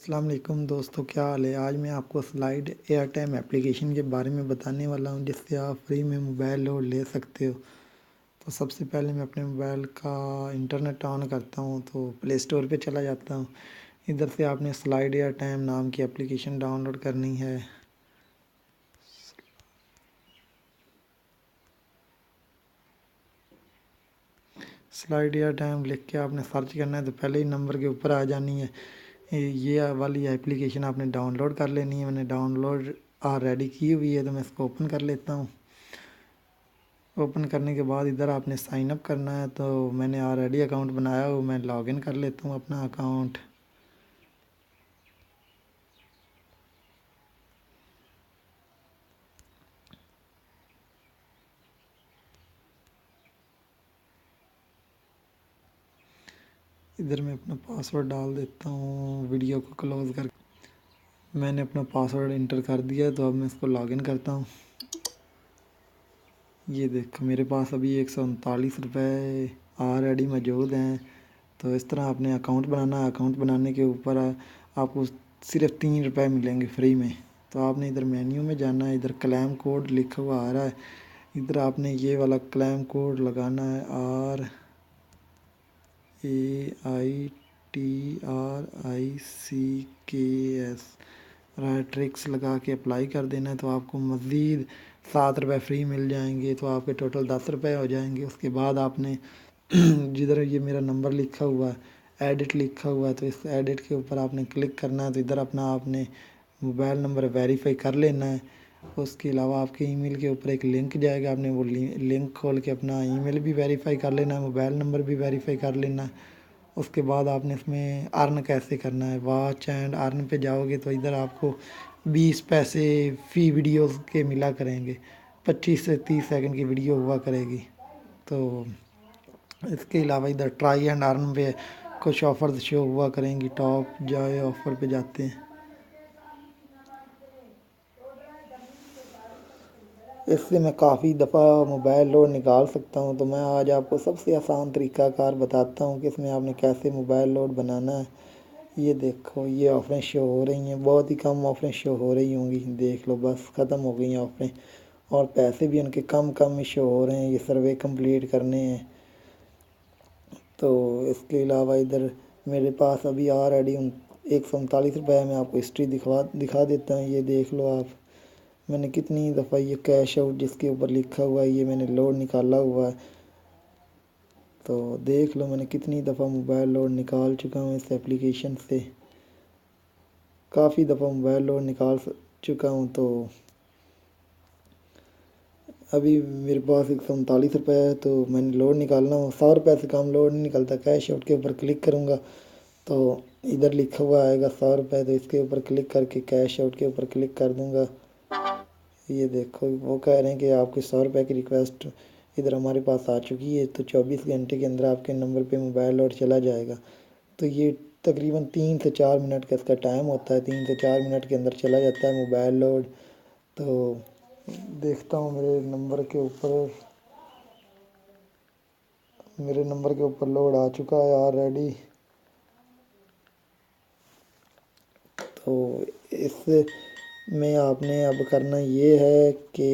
السلام علیکم دوستو، کیا حال ہے؟ آج میں آپ کو سلائیڈ ایئر ٹائم اپلیکیشن کے بارے میں بتانے والا ہوں، جس سے آپ فری میں موبائل لوڈ لے سکتے ہو۔ تو سب سے پہلے میں اپنے موبائل کا انٹرنیٹ آن کرتا ہوں، تو پلے اسٹور پہ چلا جاتا ہوں۔ ادھر سے آپ نے سلائیڈ ایئر ٹائم نام کی اپلیکیشن ڈاؤن لوڈ کرنی ہے۔ سلائیڈ ایئر ٹائم لکھ کے آپ نے سرچ کرنا ہے، تو پہلے ہی نمبر کے اوپر آ جانی ہے۔ یہ والی اپلیکیشن آپ نے ڈاؤن لوڈ کر لینی ہے۔ میں نے ڈاؤن لوڈ آلریڈی کی ہوئی ہے، تو میں اس کو اوپن کر لیتا ہوں۔ اوپن کرنے کے بعد ادھر آپ نے سائن اپ کرنا ہے، تو میں نے آلریڈی اکاؤنٹ بنایا ہوا، میں لاگ ان کر لیتا ہوں اپنا اکاؤنٹ۔ ادھر میں اپنا پاسورڈ ڈال دیتا ہوں، ویڈیو کو کلوز کر کے میں نے اپنا پاسورڈ انٹر کر دیا، تو اب میں اس کو لاگ ان کرتا ہوں۔ یہ دیکھو میرے پاس ابھی 139 روپے آلریڈی موجود ہیں۔ تو اس طرح آپ نے اکاؤنٹ بنانا ہے۔ اکاؤنٹ بنانے کے اوپر آپ کو صرف 3 روپے ملیں گے فری میں۔ تو آپ نے ادھر مینیو میں جانا ہے، ادھر کلیم کوڈ لکھا ہوا آ رہا ہے، ادھر آپ نے یہ والا کلیم کوڈ لگانا ہے، RAITRICKS رائٹرکس لگا کے اپلائی کر دینا ہے۔ تو آپ کو مزید 7 روپے فری مل جائیں گے، تو آپ کے ٹوٹل 10 روپے ہو جائیں گے۔ اس کے بعد آپ نے جدھر یہ میرا نمبر لکھا ہوا ہے، ایڈٹ لکھا ہوا ہے، تو اس ایڈٹ کے اوپر آپ نے کلک کرنا ہے۔ تو ادھر اپنا آپ نے موبائل نمبر ویریفائی کر لینا ہے۔ اس کے علاوہ آپ کے ای میل کے اوپر ایک لنک جائے گا، آپ نے وہ لنک کھول کے اپنا ای میل بھی ویریفائی کر لینا ہے، موبائل نمبر بھی ویریفائی کر لینا ہے۔ اس کے بعد آپ نے اس میں ارن کیسے کرنا ہے، واچ اینڈ ارن پہ جاؤ گے، تو ادھر آپ کو 20 پیسے فی ویڈیوز کے ملا کریں گے، 25 سے 30 سیکنڈ کی ویڈیو ہوا کرے گی۔ تو اس کے علاوہ ادھر ٹرائی اینڈ ارن پہ کچھ آفرز شو ہوا کریں گی، ٹاپ جائے آفر پہ جاتے ہیں۔ اس سے میں کافی دفعہ موبائل لوڈ نکال سکتا ہوں۔ تو میں آج آپ کو سب سے آسان طریقہ کار بتاتا ہوں کہ اس میں آپ نے کیسے موبائل لوڈ بنانا ہے۔ یہ دیکھو یہ آفریں شو ہو رہی ہیں، بہت ہی کم آفریں شو ہو رہی ہوں گی، دیکھ لو بس ختم ہو گئی ہیں آفریں، اور پیسے بھی ان کے کم کم ہی شو ہو رہے ہیں۔ یہ سروے کمپلیٹ کرنے ہیں۔ تو اس کے علاوہ ادھر میرے پاس ابھی آلریڈی 139 روپے ہے۔ میں آپ کو ہسٹری دکھا دیتا ہوں، یہ دیکھ لو آپ، میں نے کتنی دفعہ یہ کیش آؤٹ جس کے اوپر لکھا ہوا ہے یہ میں نے لوڈ نکالا ہوا ہے۔ تو دیکھ لو میں نے کتنی دفعہ موبائل لوڈ نکال چکا ہوں اس ایپلیکیشن سے، کافی دفعہ موبائل لوڈ نکال چکا ہوں۔ تو ابھی میرے پاس 139 روپے ہے، تو میں نے لوڈ نکالنا ہو، 100 روپے سے کم لوڈ نہیں نکلتا۔ کیش آؤٹ کے اوپر کلک کروں گا تو ادھر لکھا ہوا آئے گا 100 روپے، تو اس کے اوپر کلک کر کے کیش آؤٹ کے اوپر کلک کر دوں گا۔ یہ دیکھو وہ کہہ رہے ہیں کہ آپ کی 100 روپے کی ریکویسٹ ادھر ہمارے پاس آ چکی ہے، تو 24 گھنٹے کے اندر آپ کے نمبر پہ موبائل لوڈ چلا جائے گا۔ تو یہ تقریباً 3 سے 4 منٹ کا اس کا ٹائم ہوتا ہے، 3 سے 4 منٹ کے اندر چلا جاتا ہے موبائل لوڈ۔ تو دیکھتا ہوں میرے نمبر کے اوپر لوڈ آ چکا ہے آلریڈی۔ تو اس میں آپ نے اب کرنا یہ ہے کہ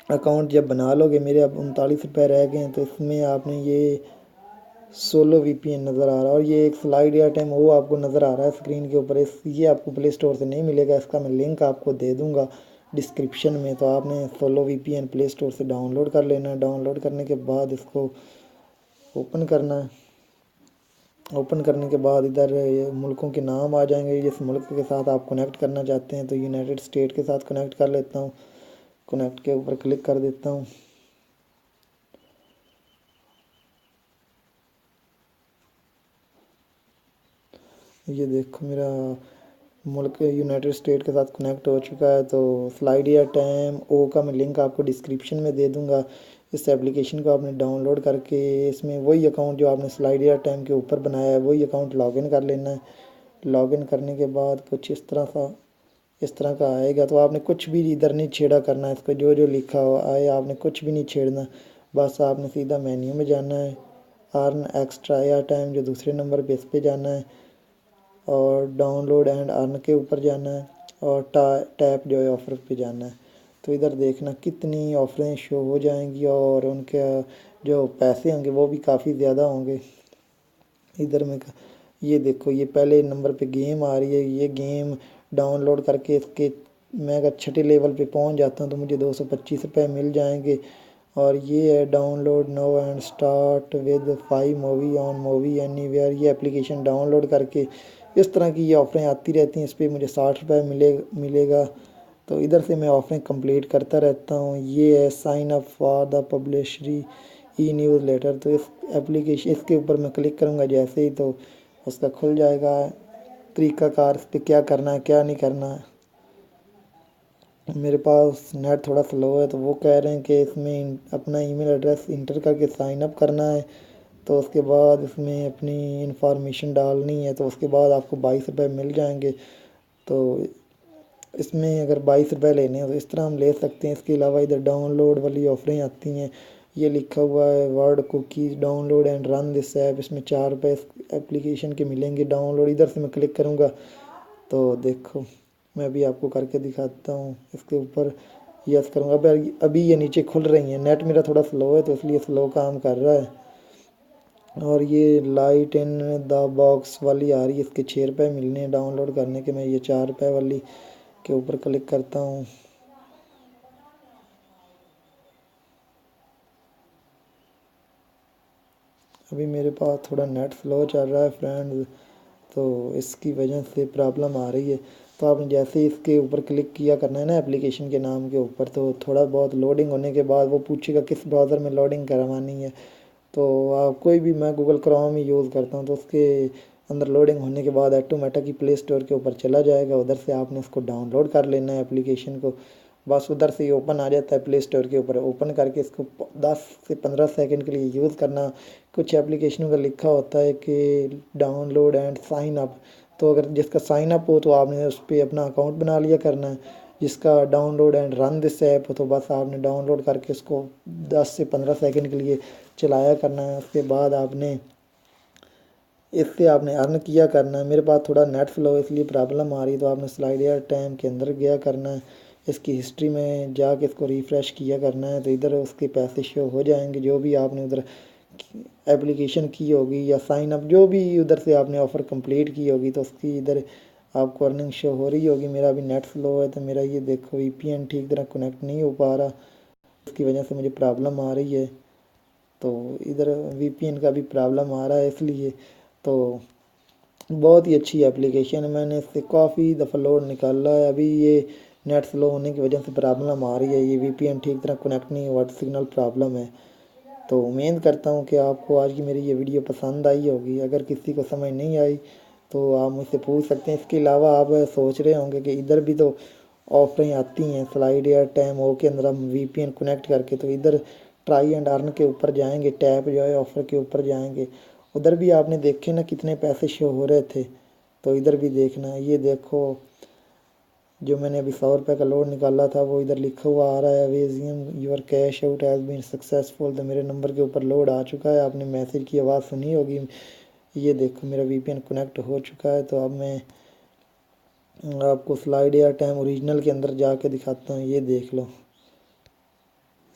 اکاؤنٹ جب بنا لو گے، میرے اب 39 روپے رہ گئے ہیں، تو اس میں آپ نے یہ سولو وی پی این نظر آ رہا ہے، اور یہ ایک سلائیڈ ایئر ٹائم وہ آپ کو نظر آ رہا ہے اسکرین کے اوپر، یہ آپ کو پلے اسٹور سے نہیں ملے گا، اس کا میں لنک آپ کو دے دوں گا ڈسکرپشن میں۔ تو آپ نے سولو وی پی این پلے اسٹور سے ڈاؤن لوڈ کر لینا ہے۔ ڈاؤن لوڈ کرنے کے بعد اس کو اوپن کرنا ہے۔ اوپن کرنے کے بعد ادھر ملکوں کے نام آ جائیں گے، جس ملک کے ساتھ آپ کنیکٹ کرنا چاہتے ہیں۔ تو یونائٹڈ اسٹیٹ کے ساتھ کنیکٹ کر لیتا ہوں، کنیکٹ کے اوپر کلک کر دیتا ہوں۔ یہ دیکھو میرا ملک یونائٹڈ اسٹیٹ کے ساتھ کنیکٹ ہو چکا ہے۔ تو سلائیڈ ایئر ٹائم او کا میں لنک آپ کو ڈسکرپشن میں دے دوں گا۔ اس ایپلیکیشن کو آپ نے ڈاؤن لوڈ کر کے اس میں وہی اکاؤنٹ جو آپ نے سلائیڈ ایئر ٹائم کے اوپر بنایا ہے وہی اکاؤنٹ لاگ ان کر لینا ہے۔ لاگ ان کرنے کے بعد کچھ اس طرح کا آئے گا۔ تو آپ نے کچھ بھی ادھر نہیں چھیڑا کرنا ہے، اس کو جو لکھا ہوا آئے آپ نے کچھ بھی نہیں چھیڑنا، بس آپ نے سیدھا مینیو میں جانا ہے، ارن ایکسٹرا ایئر ٹائم جو دوسرے نمبر پہ، اس پہ جانا ہے، اور ڈاؤن لوڈ اینڈ ارن کے اوپر جانا ہے، اور ٹیپ جو ہے آفر پہ جانا ہے۔ تو ادھر دیکھنا کتنی آفریں شو ہو جائیں گی، اور ان کے جو پیسے ہوں گے وہ بھی کافی زیادہ ہوں گے۔ ادھر میں یہ دیکھو، یہ پہلے نمبر پہ گیم آ رہی ہے، یہ گیم ڈاؤن لوڈ کر کے اس کے میں اگر چھٹے لیول پہ پہنچ جاتا ہوں تو مجھے 225 روپے مل جائیں گے۔ اور یہ ہے download now and start with 5 movie on movie anywhere ویئر، یہ اپلیکیشن ڈاؤن لوڈ کر کے اس طرح کی یہ آفریں آتی رہتی ہیں، اس پہ مجھے 60 روپے ملے گا۔ تو ادھر سے میں آفریں کمپلیٹ کرتا رہتا ہوں۔ یہ ہے sign up for the publisher e newsletter, تو اس اپلیکیشن اس کے اوپر میں کلک کروں گا جیسے ہی تو اس کا کھل جائے گا طریقہ کار، اس پہ کیا کرنا ہے کیا نہیں کرنا ہے۔ میرے پاس نیٹ تھوڑا سلو ہے، تو وہ کہہ رہے ہیں کہ اس میں اپنا ای میل ایڈریس انٹر کر کے سائن اپ کرنا ہے، تو اس کے بعد اس میں اپنی انفارمیشن ڈالنی ہے، تو اس کے بعد آپ کو 22 روپے مل جائیں گے۔ تو اس میں اگر 22 روپے لینے ہیں تو اس طرح ہم لے سکتے ہیں۔ اس کے علاوہ ادھر ڈاؤن لوڈ والی آفریں آتی ہیں، یہ لکھا ہوا ہے word cookies download and run this app, اس میں 4 روپے اس اپلیکیشن کے ملیں گے ڈاؤن لوڈ۔ ادھر سے میں کلک کروں گا تو دیکھو میں ابھی آپ کو کر کے دکھاتا ہوں، اس کے اوپر یس کروں گا۔ ابھی یہ نیچے کھل رہی ہیں، نیٹ میرا تھوڑا سلو ہے تو اس لیے سلو کام کر رہا ہے۔ اور یہ لائٹ ان دا باکس والی آ رہی ہے، اس کے 6 روپے ملنے ہیں ڈاؤن لوڈ کرنے کے۔ میں یہ 4 روپے والی کے اوپر کلک کرتا ہوں۔ ابھی میرے پاس تھوڑا نیٹ سلو چل رہا ہے فرینڈز، تو اس کی وجہ سے پرابلم آ رہی ہے۔ تو آپ نے جیسے ہی اس کے اوپر کلک کیا کرنا ہے نا اپلیکیشن کے نام کے اوپر، تو تھوڑا بہت لوڈنگ ہونے کے بعد وہ پوچھے گا کس براؤزر میں لوڈنگ کروانی ہے۔ تو آپ کوئی بھی، میں گوگل کروم ہی یوز کرتا ہوں، تو اس کے اندر لوڈنگ ہونے کے بعد آٹومیٹک ہی پلے اسٹور کے اوپر چلا جائے گا، ادھر سے آپ نے اس کو ڈاؤن لوڈ کر لینا ہے اپلیکیشن کو، بس ادھر سے ہی اوپن آ جاتا ہے پلے اسٹور کے اوپر۔ اوپن کر کے اس کو 10 سے 15 سیکنڈ کے لیے یوز کرنا۔ کچھ اپلیکیشنوں کا لکھا ہوتا ہے کہ download and sign up, تو اگر جس کا سائن اپ ہو تو آپ نے اس پہ اپنا اکاؤنٹ بنا لیا کرنا ہے، جس کا download and run this app ہو تو بس آپ نے ڈاؤن لوڈ کر کے اس کو 10 سے 15 سیکنڈ کے لیے چلایا کرنا ہے۔ اس کے بعد آپ نے اس سے آپ نے ارن کیا کرنا ہے۔ میرے پاس تھوڑا نیٹ سلو ہے اس لیے پرابلم آ رہی ہے، تو آپ نے سلائڈ ایئر ٹائم کے اندر گیا کرنا ہے، اس کی ہسٹری میں جا کے اس کو ریفریش کیا کرنا ہے، تو ادھر اس کے پیسے شو ہو جائیں گے جو بھی آپ نے ادھر اپلیکیشن کی ہوگی یا سائن اپ جو بھی ادھر سے آپ نے آفر کمپلیٹ کی ہوگی، تو اس کی ادھر آپ کو ارننگ شو ہو رہی ہوگی۔ میرا بھی نیٹ سلو ہے تو میرا یہ دیکھو وی پی این ٹھیک طرح کنیکٹ نہیں ہو پا رہا، اس کی وجہ سے مجھے پرابلم آ رہی ہے۔ تو ادھر وی پی این کا بھی پرابلم آ رہا ہے، اس لیے تو بہت ہی اچھی اپلیکیشن ہے، میں نے اس سے کافی دفعہ لوڈ نکالا ہے۔ ابھی یہ نیٹ سلو ہونے کی وجہ سے پرابلم آ رہی ہے، یہ وی پی این ٹھیک طرح کنیکٹ نہیں ہوا، سگنل پرابلم ہے۔ تو امید کرتا ہوں کہ آپ کو آج کی میری یہ ویڈیو پسند آئی ہوگی، اگر کسی کو سمجھ نہیں آئی تو آپ مجھ سے پوچھ سکتے ہیں۔ اس کے علاوہ آپ سوچ رہے ہوں گے کہ ادھر بھی تو آفریں آتی ہیں سلائڈ ایئر ٹائم او کے اندر ہم وی پی این کنیکٹ کر کے، تو ادھر ٹرائی اینڈ ارن کے اوپر جائیں گے، ٹیپ جو ہے آفر کے اوپر جائیں گے، ادھر بھی آپ نے دیکھے نا کتنے پیسے شو ہو رہے تھے، تو ادھر بھی دیکھنا۔ یہ دیکھو جو میں نے ابھی 100 روپے کا لوڈ نکالا تھا وہ ادھر لکھا ہوا آ رہا ہے awesome your cash out has been successful, تو میرے نمبر کے اوپر لوڈ آ چکا ہے، آپ نے میسیج کی آواز سنی ہوگی۔ یہ دیکھو میرا وی پی این کنیکٹ ہو چکا ہے، تو اب میں آپ کو سلائڈ ایئر ٹائم اوریجنل کے اندر جا کے دکھاتا ہوں۔ یہ دیکھ لو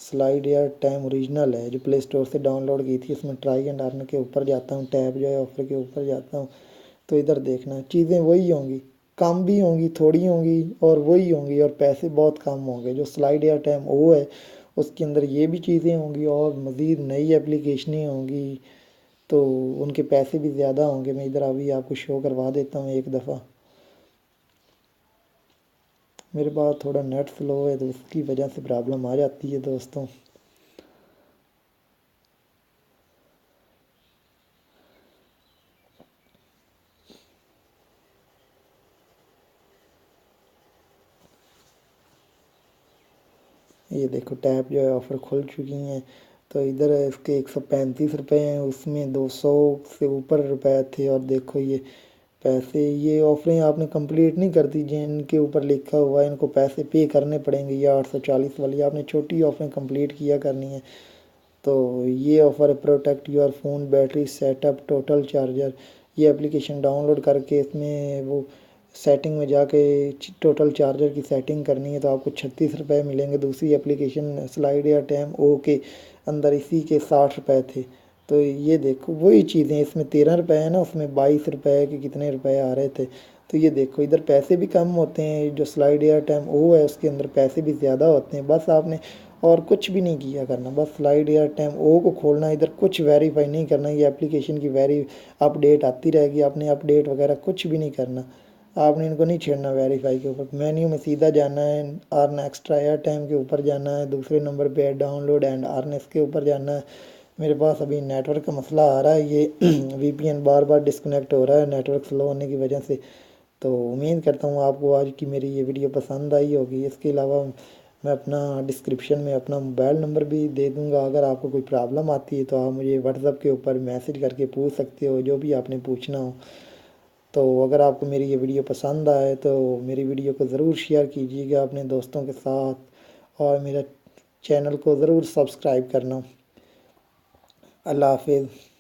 سلائڈ ایئر ٹائم اوریجنل ہے جو پلے اسٹور سے ڈاؤن لوڈ کی تھی، اس میں ٹرائی اینڈ ارن کے اوپر جاتا ہوں، ٹیب جو ہے آفر کے اوپر جاتا ہوں، تو ادھر دیکھنا چیزیں وہی ہوں گی، کم بھی ہوں گی، تھوڑی ہوں گی اور وہی ہوں گی، اور پیسے بہت کم ہوں گے۔ جو سلائڈ ایئر ٹائم او ہے اس کے اندر یہ بھی چیزیں ہوں گی اور مزید نئی اپلیکیشنیں ہوں گی، تو ان کے پیسے بھی زیادہ ہوں گے۔ میں ادھر ابھی آپ کو شو کروا دیتا ہوں ایک دفعہ۔ میرے پاس تھوڑا نیٹ سلو ہے تو اس کی وجہ سے پرابلم آ جاتی ہے دوستوں۔ یہ دیکھو ٹیپ جو ہے آفر کھل چکی ہیں، تو ادھر اس کے 135 روپے ہیں، اس میں 200 سے اوپر روپے تھے، اور دیکھو یہ پیسے، یہ آفریں آپ نے کمپلیٹ نہیں کرتی جن کے اوپر لکھا ہوا ہے ان کو پیسے پے کرنے پڑیں گے، یہ 840 والی آپ نے چھوٹی آفریں کمپلیٹ کیا کرنی ہے۔ تو یہ آفر ہے protect your phone battery set up total charger. یہ اپلیکیشن ڈاؤن لوڈ کر کے اس میں وہ سیٹنگ میں جا کے ٹوٹل چارجر کی سیٹنگ کرنی ہے تو آپ کو 36 روپے ملیں گے. دوسری اپلیکیشن سلائڈ یا ٹیم او کے اندر اسی کے 60 روپے تھے. تو یہ دیکھو وہی چیزیں، اس میں 13 روپے ہے نا، اس میں 22 روپے کے کتنے روپے آ رہے تھے. تو یہ دیکھو ادھر پیسے بھی کم ہوتے ہیں، جو سلائڈ یا ٹائم او ہے اس کے اندر پیسے بھی زیادہ ہوتے ہیں. بس آپ نے اور کچھ بھی نہیں کیا کرنا، بس سلائڈ یا ٹائم او کو کھولنا، ادھر کچھ ویریفائی نہیں کرنا. یہ اپلیکیشن کی اپ ڈیٹ آتی رہے گی، آپ نے اپ ڈیٹ وغیرہ کچھ بھی نہیں کرنا، آپ نے ان کو نہیں چھیڑنا. ویریفائی کے اوپر مینیو میں سیدھا جانا ہے، ارن ایکسٹرا ایئر ٹائم کے اوپر جانا ہے، دوسرے نمبر پہ ڈاؤن لوڈ اینڈ ارن اس کے اوپر جانا ہے. میرے پاس ابھی نیٹ ورک کا مسئلہ آ رہا ہے، یہ وی پی این بار بار ڈسکنیکٹ ہو رہا ہے نیٹ ورک سلو ہونے کی وجہ سے. تو امید کرتا ہوں آپ کو آج کی میری یہ ویڈیو پسند آئی ہوگی. اس کے علاوہ میں اپنا ڈسکرپشن میں اپنا موبائل نمبر بھی دے دوں گا، اگر آپ کو کوئی پرابلم آتی ہے تو آپ مجھے واٹس ایپ کے اوپر میسج کر کے پوچھ سکتے ہو جو بھی آپ نے پوچھنا ہو. تو اگر آپ کو میری یہ ویڈیو پسند آئے تو میری ویڈیو کو ضرور شیئر کیجیے گا اپنے دوستوں کے ساتھ، اور میرا چینل کو ضرور سبسکرائب کرنا. اللہ حافظ.